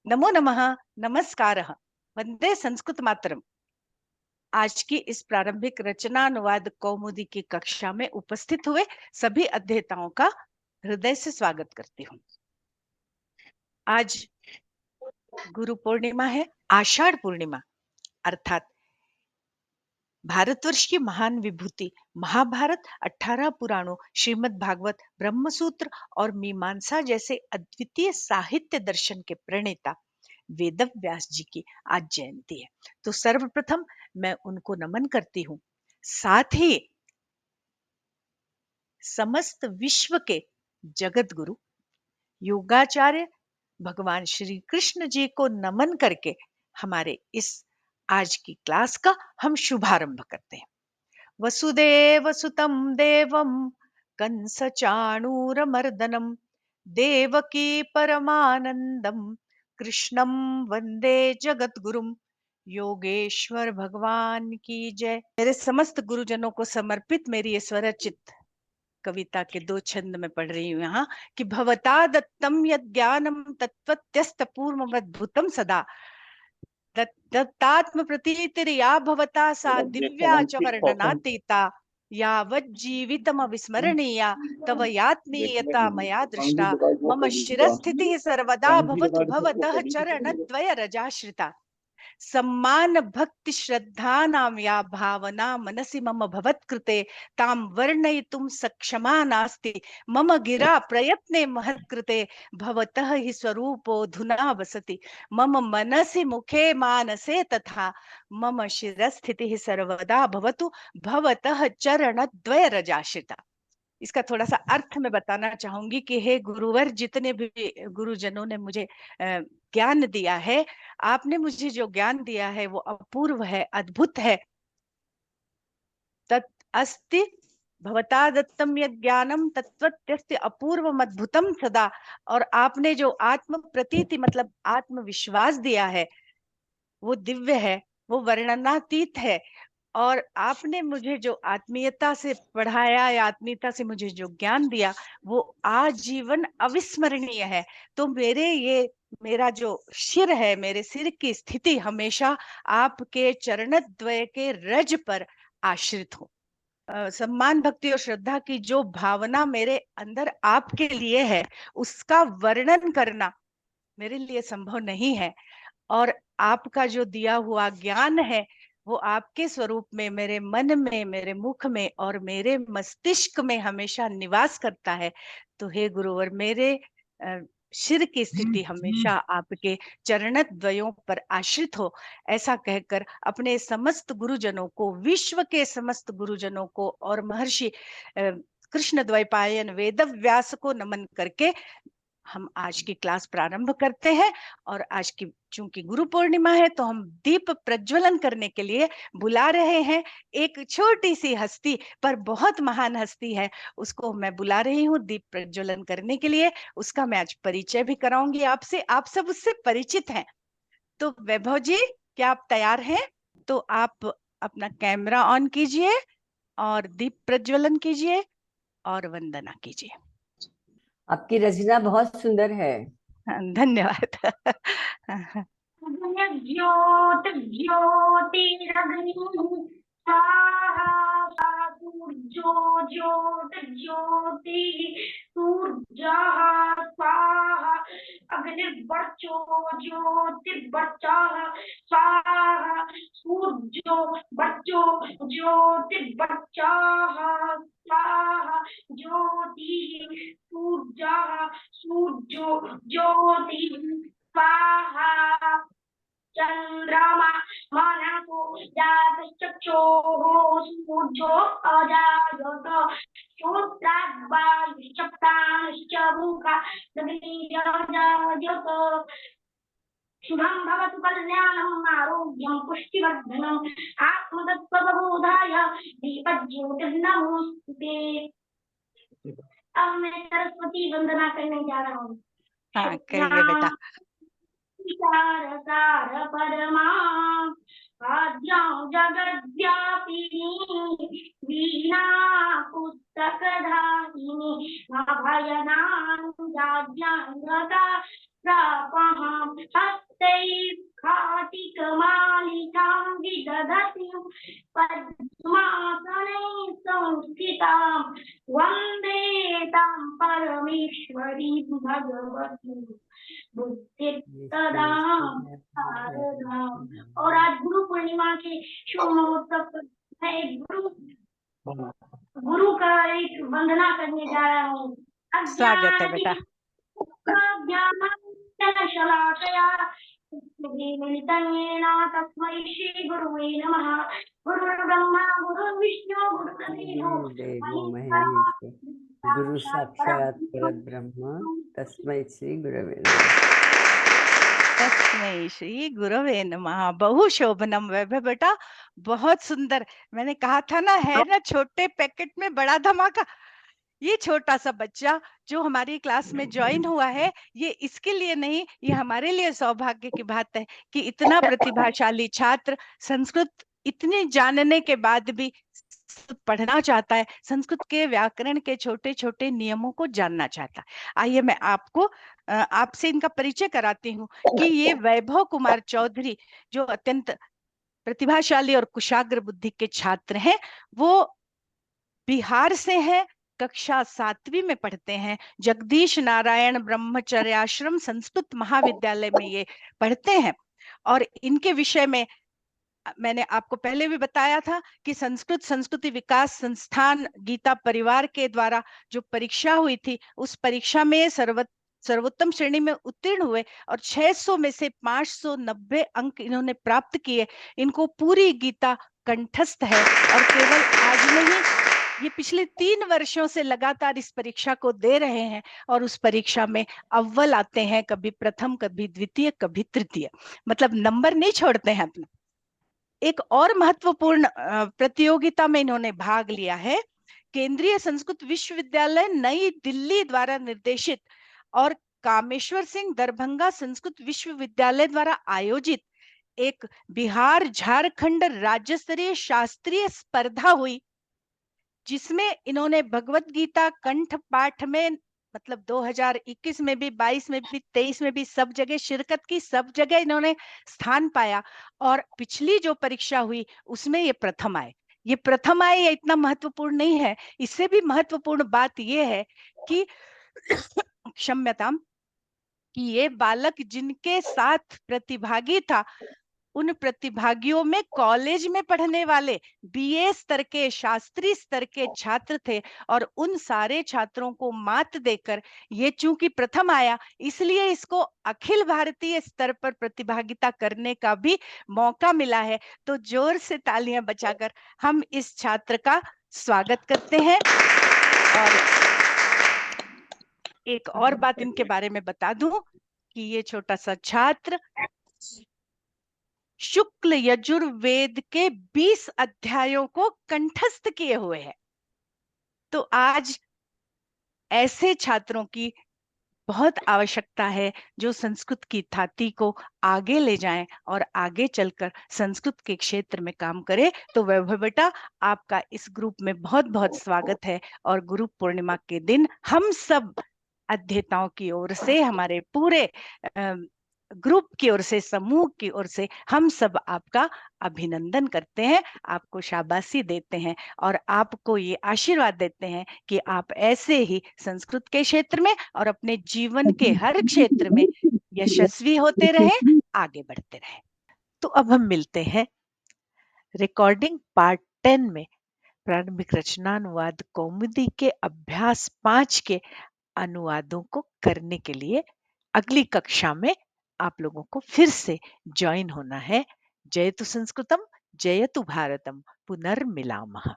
नमो नमः, नमस्कारः, वंदे संस्कृत मातरम। आज की इस प्रारंभिक रचनानुवाद कौमुदी की कक्षा में उपस्थित हुए सभी अध्येताओं का हृदय से स्वागत करती हूँ। आज गुरु पूर्णिमा है, आषाढ़ पूर्णिमा, अर्थात भारतवर्ष की महान विभूति महाभारत, 18 पुराणों, श्रीमद् भागवत, ब्रह्मसूत्र और मीमांसा जैसे अद्वितीय साहित्य दर्शन के प्रणेता वेद व्यास जी की आज जयंती है। तो सर्वप्रथम मैं उनको नमन करती हूँ। साथ ही समस्त विश्व के जगत गुरु योगाचार्य भगवान श्री कृष्ण जी को नमन करके हमारे इस आज की क्लास का हम शुभारंभ करते हैं। वसुदेव सुतं देवं कंस चाणूरमर्दनम देवकी परमानंदम कृष्णम वंदे जगतगुरुम। योगेश्वर भगवान की जय। मेरे समस्त गुरुजनों को समर्पित मेरी ये स्वरचित कविता के दो छंद में पढ़ रही हूँ यहाँ कि भवता दत्तम यद् ज्ञानम तत्त्वत्यस्त पूर्वमद्भुतम सदा दत्तात्म प्रतीतिर्या भवता सा दिव्या च वर्णनातीता यावज्जीवितम विस्मरणीया तव यात्मीयता मया दृष्टा मम शिरस्थितिः सर्वदा भवतु भवतः चरणद्वय रजाश्रिता। सम्मान भक्ति श्रद्धा नाम या भावना मनसि मम भवत्कृते तां वर्णयितुं सक्षमा नास्ति मम गिरा प्रयत्ने महत्कृते भवतः हि स्वरूपोऽधुना वसति मम मनसि मुखे मानसे तथा मम शिरस्थितिः सर्वदा भवतु भवतः चरणद्वय रजाश्रिता। इसका थोड़ा सा अर्थ मैं बताना चाहूंगी कि हे गुरुवर, जितने भी गुरुजनों ने मुझे ज्ञान दिया है, आपने मुझे जो ज्ञान दिया है वो अपूर्व है, अद्भुत है। तत् अस्ति भवता दत्तम यज्ञानम ज्ञानम तत्त्वत्यस्ति अपूर्वम अद्भुतम सदा। और आपने जो आत्म प्रतीति मतलब आत्मविश्वास दिया है वो दिव्य है, वो वर्णनातीत है। और आपने मुझे जो आत्मीयता से पढ़ाया या आत्मीयता से मुझे जो ज्ञान दिया वो आजीवन अविस्मरणीय है। तो मेरा जो सिर है, मेरे सिर की स्थिति हमेशा आपके चरणद्वय के रज पर आश्रित हो। सम्मान भक्ति और श्रद्धा की जो भावना मेरे अंदर आपके लिए है उसका वर्णन करना मेरे लिए संभव नहीं है। और आपका जो दिया हुआ ज्ञान है वो आपके स्वरूप में मेरे मन में, मेरे मुख में और मेरे मस्तिष्क में हमेशा निवास करता है। तो हे गुरुवर, मेरे सिर की स्थिति हमेशा आपके चरण द्वयों पर आश्रित हो, ऐसा कहकर अपने समस्त गुरुजनों को, विश्व के समस्त गुरुजनों को और महर्षि कृष्ण द्वैपायन वेद व्यास को नमन करके हम आज की क्लास प्रारंभ करते हैं। और आज की चूंकि गुरु पूर्णिमा है तो हम दीप प्रज्वलन करने के लिए बुला रहे हैं एक छोटी सी हस्ती, पर बहुत महान हस्ती है, उसको मैं बुला रही हूँ दीप प्रज्वलन करने के लिए। उसका मैं आज परिचय भी कराऊंगी आपसे, आप सब उससे परिचित हैं। तो वैभव जी, क्या आप तैयार हैं? तो आप अपना कैमरा ऑन कीजिए और दीप प्रज्वलन कीजिए और वंदना कीजिए। आपकी रचना बहुत सुंदर है। धन्यवाद। ज्योतिरग्नि स्वाहा सूर्यो ज्योति सूर्यः स्वाहा अग्निर्वर्चो ज्योतिर्वर्चः स्वाहा सूर्यो वर्चो ज्योतिर्वर्चः स्वाहा ज्योतिः सूर्यः सूर्यो ज्योतिः स्वाहा चंद्रमा मनसो जातश्चक्षुः सूर्यो अजायत श्रोत्राद्वायुश्चप्ताश्च मुखाग्निरजायत। शुभं भवतु कल्याणम् आरोग्यं पुष्टिवर्धनम् आत्मतत्त्वबोधाय दीपज्योतिर्नमोस्तुते। अब मैं सरस्वती वंदना करने जा रहा हूँ। हाँ, करिए बेटा। विचारसार परमा आद्यां जगद्व्यापिनी वीणा पुस्तकधारिणी अभयनादाज्ञांगता प्रापहं हस्तैः खाटिकमालिकां विदधतीं पद्मासने संस्थितां वन्दे तां परमेश्वरीं भगवतीं बुद्धिप्रदां शारदाम्। और आज गुरु पूर्णिमा के शुभ महोत्सव पर मैं एक गुरु का एक वंदना करने जा रहा हूँ। स्वागत है बेटा। शलाकया मिलितं तस्मै श्री गुरुवे नमः। गुरुर्ब्रह्मा गुरुर्विष्णु गुरुर्देवो देवो महेश्वर गुरु साक्षात परब्रह्म तस्मै श्री गुरवे नमः। तस्मै श्री गुरवे नमः। बहु शोभनम वैभव बेटा, बहुत सुंदर। मैंने कहा था ना, है ना छोटे पैकेट में बड़ा धमाका। ये छोटा सा बच्चा जो हमारी क्लास में ज्वाइन हुआ है, ये इसके लिए नहीं, ये हमारे लिए सौभाग्य की बात है कि इतना प्रतिभाशाली छात्र संस्कृत इतने जानने के बाद भी संस्कृत पढ़ना चाहता है, संस्कृत के व्याकरण के छोटे छोटे नियमों को जानना चाहता है। आइए मैं आपको आपसे इनका परिचय कराती हूँ कि ये वैभव कुमार चौधरी जो अत्यंत प्रतिभाशाली और कुशाग्र बुद्धि के छात्र हैं, वो बिहार से हैं, कक्षा 7वीं में पढ़ते हैं। जगदीश नारायण ब्रह्मचर्याश्रम संस्कृत महाविद्यालय में ये पढ़ते हैं। और इनके विषय में मैंने आपको पहले भी बताया था कि संस्कृति विकास संस्थान गीता परिवार के द्वारा जो परीक्षा हुई थी, उस परीक्षा में सर्वोत्तम श्रेणी में उत्तीर्ण हुए और 600 में से 590 अंक इन्होंने प्राप्त किए। इनको पूरी गीता कंठस्थ है और केवल आज नहीं, ये पिछले 3 वर्षों से लगातार इस परीक्षा को दे रहे हैं और उस परीक्षा में अव्वल आते हैं, कभी प्रथम, कभी द्वितीय, कभी तृतीय, मतलब नंबर नहीं छोड़ते हैं अपना। एक और महत्वपूर्ण प्रतियोगिता में इन्होंने भाग लिया है। केंद्रीय संस्कृत विश्वविद्यालय नई दिल्ली द्वारा निर्देशित और कामेश्वर सिंह दरभंगा संस्कृत विश्वविद्यालय द्वारा आयोजित एक बिहार झारखंड राज्य स्तरीय शास्त्रीय स्पर्धा हुई, जिसमें इन्होंने भगवत गीता कंठ पाठ में, मतलब 2021 में भी, 22 में भी, 23 में भी सब जगह शिरकत की, सब जगह इन्होंने स्थान पाया। और पिछली जो परीक्षा हुई उसमें ये प्रथम आए। ये प्रथम आए, ये इतना महत्वपूर्ण नहीं है, इससे भी महत्वपूर्ण बात ये है कि क्षम्यता, कि ये बालक जिनके साथ प्रतिभागी था, उन प्रतिभागियों में कॉलेज में पढ़ने वाले बीए स्तर के, शास्त्री स्तर के छात्र थे। और उन सारे छात्रों को मात देकर ये चूंकि प्रथम आया, इसलिए इसको अखिल भारतीय स्तर पर प्रतिभागिता करने का भी मौका मिला है। तो जोर से तालियां बजाकर हम इस छात्र का स्वागत करते हैं। और एक और बात इनके बारे में बता दूं कि ये छोटा सा छात्र शुक्ल यजुर्वेद के 20 अध्यायों को कंठस्थ किए हुए हैं। तो आज ऐसे छात्रों की बहुत आवश्यकता है जो संस्कृत की थाती को आगे ले जाएं और आगे चलकर संस्कृत के क्षेत्र में काम करें। तो वैभव बेटा, आपका इस ग्रुप में बहुत बहुत स्वागत है। और गुरु पूर्णिमा के दिन हम सब अध्येताओं की ओर से, हमारे पूरे ग्रुप की ओर से, समूह की ओर से हम सब आपका अभिनंदन करते हैं, आपको शाबाशी देते हैं और आपको ये आशीर्वाद देते हैं कि आप ऐसे ही संस्कृत के क्षेत्र में और अपने जीवन के हर क्षेत्र में यशस्वी होते रहें, आगे बढ़ते रहें। तो अब हम मिलते हैं रिकॉर्डिंग पार्ट 10 में प्रारंभिक रचनानुवाद कौमुदी के अभ्यास 5 के अनुवादों को करने के लिए। अगली कक्षा में आप लोगों को फिर से ज्वाइन होना है। जयतु संस्कृतम, जयतु भारतम, पुनर्मिलामः।